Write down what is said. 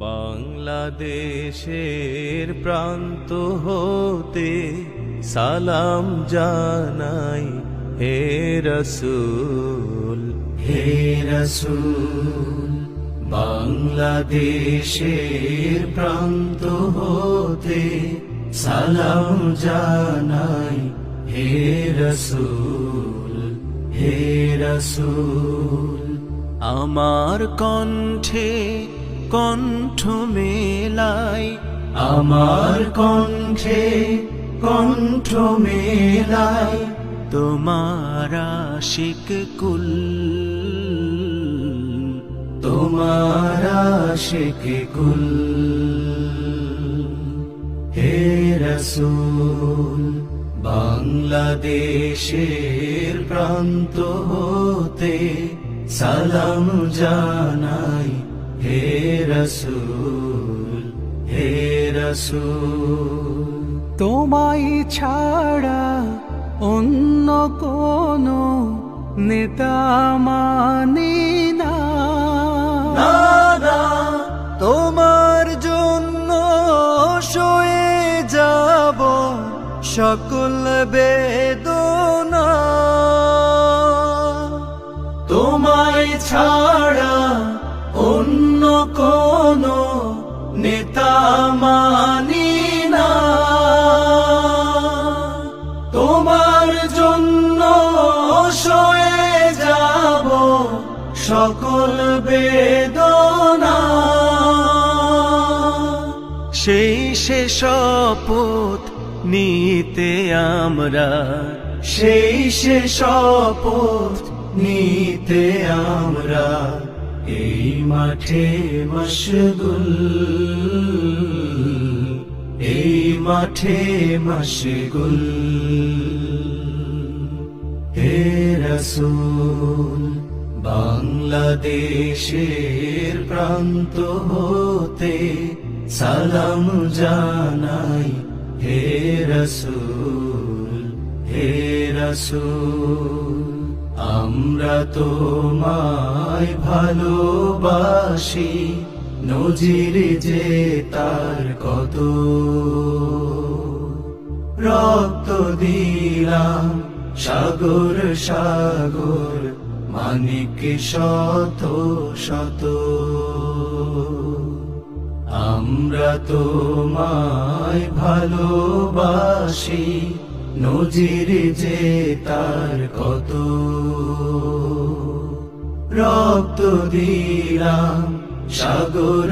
বাংলাদেশের প্রান্ত হতে সালাম জানাই হে রসূল, হে রসূল। বাংলাদেশের প্রান্ত হতে সালাম জানাই হে রসূল, হে রসূল। আমার কণ্ঠে কণ্ঠ মেলাই, আমার কণ্ঠে কণ্ঠ মেলাই তোমার আশিক কুল, তোমার আশিক কুল। হে রসূল, বাংলাদেশের প্রান্ত হতে সালাম জানাই হে রসূল, হে রসূল। তোমায় ছাড়া অন্য কোনো নেতা মানি না, তোমার জন্য সয়ে যাব সকল বেদনা। তোমায় ছাড়া অন্য কোনো নেতা মানি না, তোমার জন্য সয়ে যাব সকল বেদনা। সেই শেষ শপথ নিতে আমরা, সেই শেষ শপথ নিতে আমরা এই মাঠে মশগুল, এই মাঠে মশগুল। হে রসূল, বাংলাদেশের প্রান্ত হতে সালাম জানাই হে রসূল, হে রসূল। আমরা তোমায় ভালোবাসি, নজির যে তার কত। রক্ত দিলাম সাগর সাগর, মানিক শত শত। আমরা তোমায় ভালোবাসি, নজির যে তার কত। রক্ত দিলাম সাগর